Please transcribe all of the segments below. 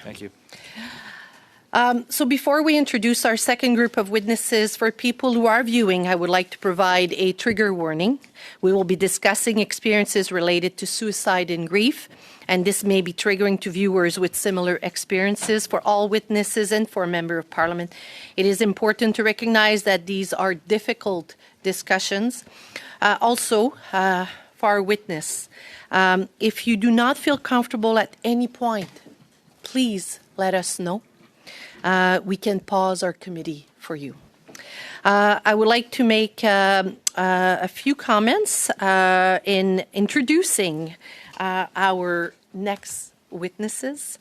Thank you. So before we introduce our second group of witnesses, for people who are viewing, I would like to provide a trigger warning. We will be discussing experiences related to suicide and grief, and this may be triggering to viewers with similar experiences. For all witnesses and for a member of parliament, it is important to recognize that these are difficult discussions. Also, for our witness, if you do not feel comfortable at any point, please let us know. We can pause our committee for you. I would like to make a few comments in introducing our next witnesses.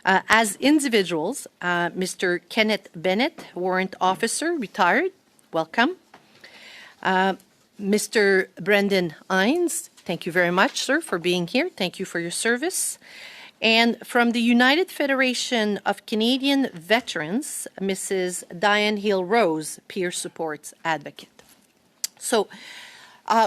As individuals, Mr. Kenneth Bennett, warrant officer, retired, welcome. Mr. Brendan Hines, thank you very much, sir, for being here. Thank you for your service. And from the United Federation of Canadian Veterans, Mrs. Diane Hill-Rose, peer support advocate. So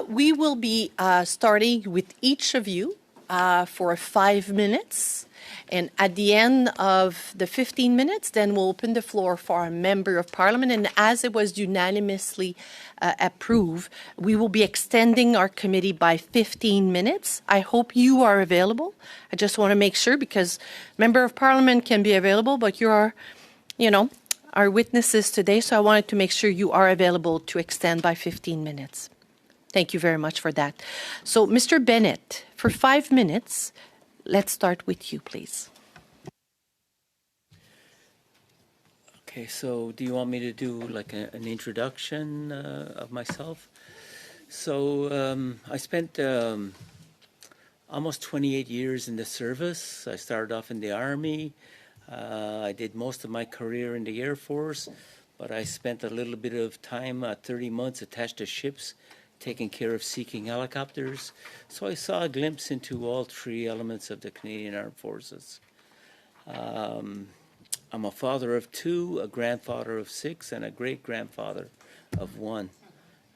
we will be starting with each of you for 5 minutes. And at the end of the 15 minutes, then we'll open the floor for a member of parliament. And as it was unanimously approved, we will be extending our committee by 15 minutes. I hope you are available. I just want to make sure, because member of parliament can be available, but you are, our witnesses today. So I wanted to make sure you are available to extend by 15 minutes. Thank you very much for that. So Mr. Bennett, for 5 minutes, let's start with you, please. Okay, so do you want me to do like an introduction of myself? So I spent almost 28 years in the service. I started off in the Army. I did most of my career in the Air Force, but I spent a little bit of time, 30 months attached to ships, taking care of Sea-King helicopters. So I saw a glimpse into all three elements of the Canadian Armed Forces. I'm a father of 2, a grandfather of 6, and a great-grandfather of 1.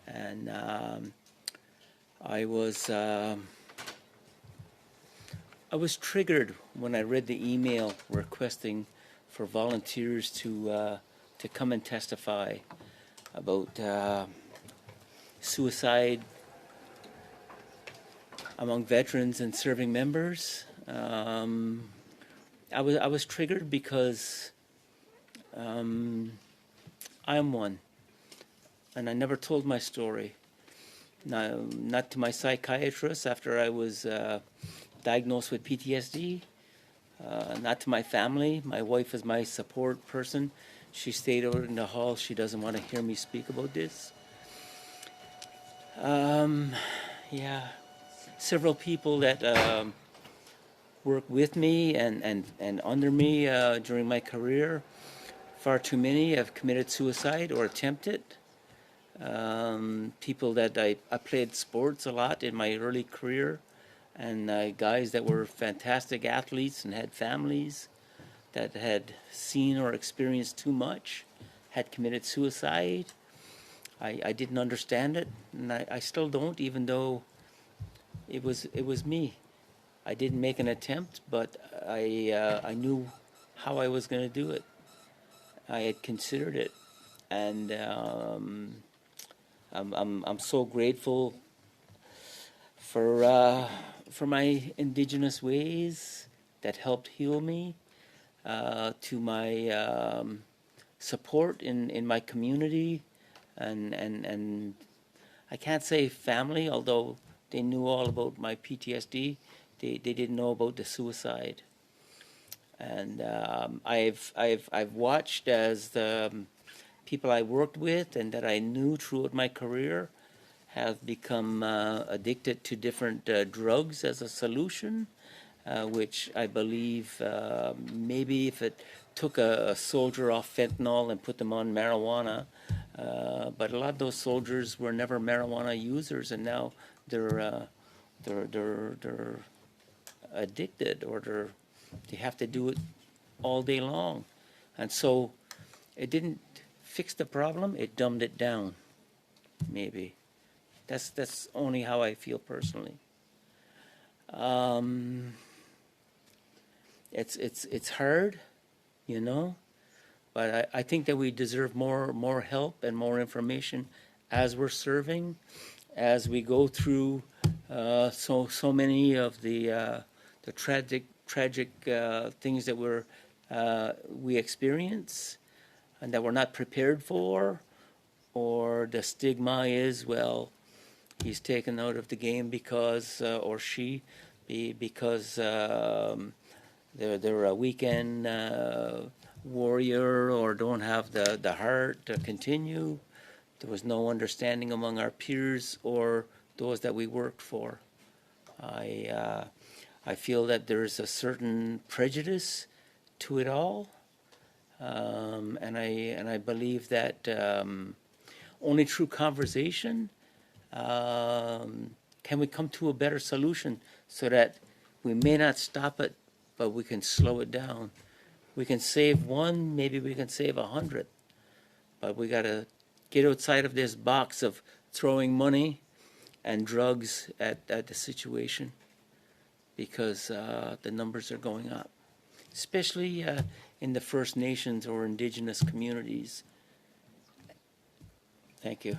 And I was triggered when I read the email requesting for volunteers to come and testify about suicide among veterans and serving members. I was triggered because I'm one, and I never told my story. Now, not to my psychiatrist after I was diagnosed with PTSD, not to my family. My wife is my support person. She stayed over in the hall. She doesn't want to hear me speak about this. Yeah, several people that worked with me and under me during my career. Far too many have committed suicide or attempted. People that I played sports a lot in my early career, and guys that were fantastic athletes and had families that had seen or experienced too much, had committed suicide. I didn't understand it, and I still don't, even though it was me. I didn't make an attempt, but I knew how I was going to do it. I had considered it, and I'm so grateful for my indigenous ways that helped heal me, to my support in my community. And I can't say family, although they knew all about my PTSD. They didn't know about the suicide. And I've watched as the people I worked with and that I knew throughout my career have become addicted to different drugs as a solution, which I believe maybe if it took a soldier off fentanyl and put them on marijuana. But a lot of those soldiers were never marijuana users, and now they're addicted, or they have to do it all day long. And so it didn't fix the problem, it dumbed it down, maybe. That's only how I feel personally. It's hard you know. But I think that we deserve more help and more information as we're serving, as we go through so many of the tragic things that we experience and that we're not prepared for, or the stigma is, well, he's taken out of the game because or she because they're a weekend warrior or don't have the heart to continue. There was no understanding among our peers or those that we worked for. I feel that there's a certain prejudice to it all, and I believe that only through conversation can we come to a better solution, so that we may not stop it, but we can slow it down. We can save one, maybe we can save 100, but we got to get outside of this box of throwing money and drugs at the situation, because the numbers are going up, especially in the First Nations or indigenous communities. Thank you.